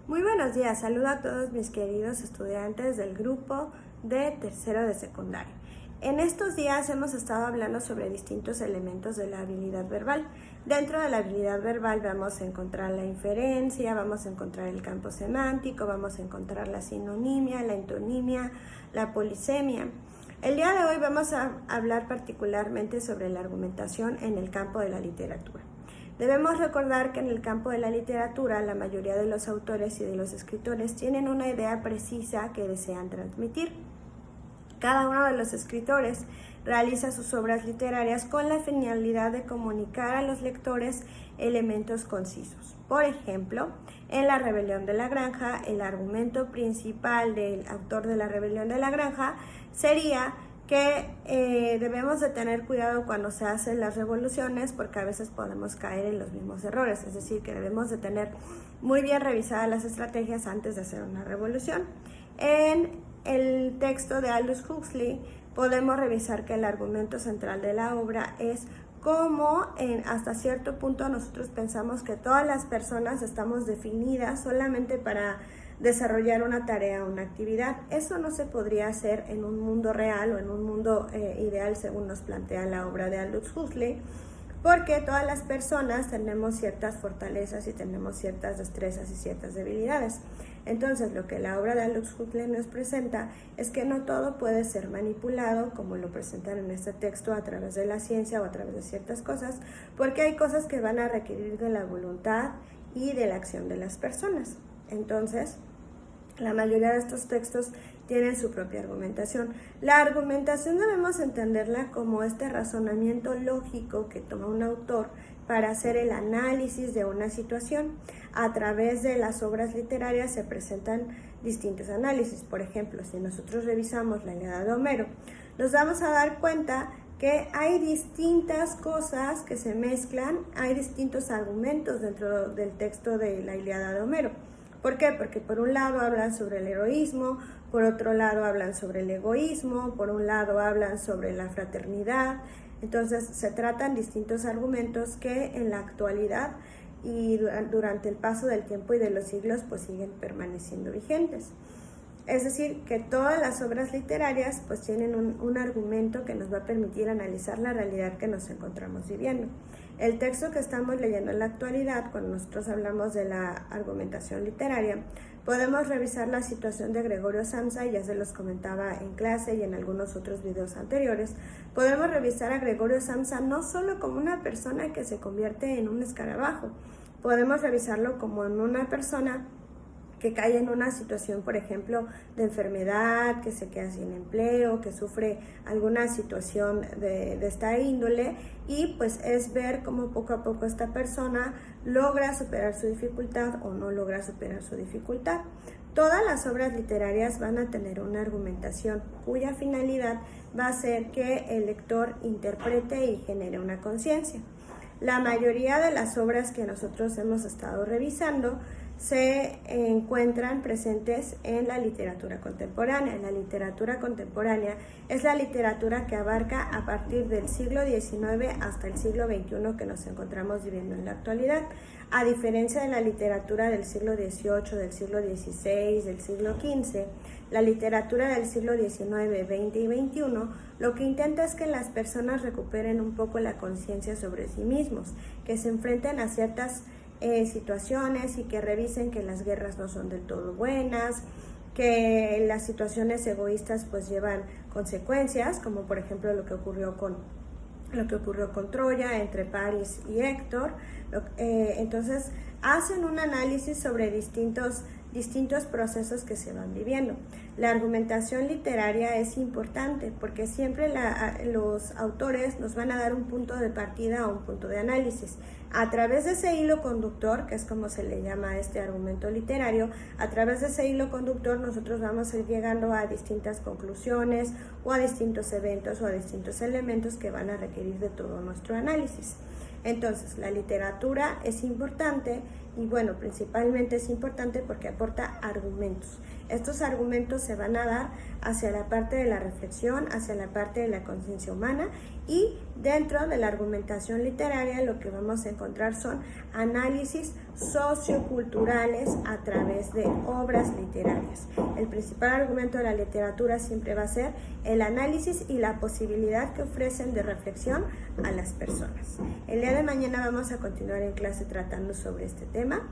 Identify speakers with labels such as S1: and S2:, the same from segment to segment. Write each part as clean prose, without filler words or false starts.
S1: Muy buenos días, saludo a todos mis queridos estudiantes del grupo de tercero de secundaria. En estos días hemos estado hablando sobre distintos elementos de la habilidad verbal. Dentro de la habilidad verbal vamos a encontrar la inferencia, vamos a encontrar el campo semántico, vamos a encontrar la sinonimia, la entonimia, la polisemia. El día de hoy vamos a hablar particularmente sobre la argumentación en el campo de la literatura. Debemos recordar que en el campo de la literatura la mayoría de los autores y de los escritores tienen una idea precisa que desean transmitir. Cada uno de los escritores realiza sus obras literarias con la finalidad de comunicar a los lectores elementos concisos. Por ejemplo, en La Rebelión de la Granja, el argumento principal del autor de La Rebelión de la Granja sería que debemos de tener cuidado cuando se hacen las revoluciones porque a veces podemos caer en los mismos errores, es decir, que debemos de tener muy bien revisadas las estrategias antes de hacer una revolución. En el texto de Aldous Huxley podemos revisar que el argumento central de la obra es cómo hasta cierto punto nosotros pensamos que todas las personas estamos definidas solamente para desarrollar una tarea o una actividad. Eso no se podría hacer en un mundo real o en un mundo ideal según nos plantea la obra de Aldous Huxley, porque todas las personas tenemos ciertas fortalezas y tenemos ciertas destrezas y ciertas debilidades. Entonces, lo que la obra de Aldous Huxley nos presenta es que no todo puede ser manipulado, como lo presentan en este texto, a través de la ciencia o a través de ciertas cosas, porque hay cosas que van a requerir de la voluntad y de la acción de las personas. Entonces, la mayoría de estos textos tienen su propia argumentación. La argumentación debemos entenderla como este razonamiento lógico que toma un autor para hacer el análisis de una situación. A través de las obras literarias se presentan distintos análisis. Por ejemplo, si nosotros revisamos la Ilíada de Homero, nos vamos a dar cuenta que hay distintas cosas que se mezclan, hay distintos argumentos dentro del texto de la Ilíada de Homero. ¿Por qué? Porque por un lado hablan sobre el heroísmo, por otro lado hablan sobre el egoísmo, por un lado hablan sobre la fraternidad. Entonces se tratan distintos argumentos que en la actualidad y durante el paso del tiempo y de los siglos pues siguen permaneciendo vigentes. Es decir, que todas las obras literarias pues tienen un argumento que nos va a permitir analizar la realidad que nos encontramos viviendo. El texto que estamos leyendo en la actualidad, cuando nosotros hablamos de la argumentación literaria, podemos revisar la situación de Gregorio Samsa, ya se los comentaba en clase y en algunos otros videos anteriores. Podemos revisar a Gregorio Samsa no solo como una persona que se convierte en un escarabajo, podemos revisarlo como en una persona que cae en una situación, por ejemplo, de enfermedad, que se queda sin empleo, que sufre alguna situación de esta índole, y pues es ver cómo poco a poco esta persona logra superar su dificultad o no logra superar su dificultad. Todas las obras literarias van a tener una argumentación cuya finalidad va a ser que el lector interprete y genere una conciencia. La mayoría de las obras que nosotros hemos estado revisando se encuentran presentes en la literatura contemporánea. La literatura contemporánea es la literatura que abarca a partir del siglo XIX hasta el siglo XXI que nos encontramos viviendo en la actualidad. A diferencia de la literatura del siglo XVIII, del siglo XVI, del siglo XV, la literatura del siglo XIX, XX y XXI lo que intenta es que las personas recuperen un poco la conciencia sobre sí mismos, que se enfrenten a ciertas situaciones y que revisen que las guerras no son del todo buenas, que las situaciones egoístas pues llevan consecuencias, como por ejemplo lo que ocurrió con Troya entre Paris y Héctor. Entonces hacen un análisis sobre distintos procesos que se van viviendo. La argumentación literaria es importante porque siempre los autores nos van a dar un punto de partida o un punto de análisis. A través de ese hilo conductor, que es como se le llama a este argumento literario, a través de ese hilo conductor nosotros vamos a ir llegando a distintas conclusiones o a distintos eventos o a distintos elementos que van a requerir de todo nuestro análisis. Entonces, la literatura es importante y bueno, principalmente es importante porque aporta argumentos. Estos argumentos se van a dar hacia la parte de la reflexión, hacia la parte de la conciencia humana, y dentro de la argumentación literaria lo que vamos a encontrar son análisis socioculturales a través de obras literarias. El principal argumento de la literatura siempre va a ser el análisis y la posibilidad que ofrecen de reflexión a las personas. El día de mañana vamos a continuar en clase tratando sobre este tema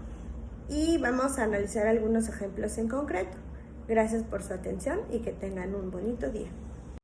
S1: y vamos a analizar algunos ejemplos en concreto. Gracias por su atención y que tengan un bonito día.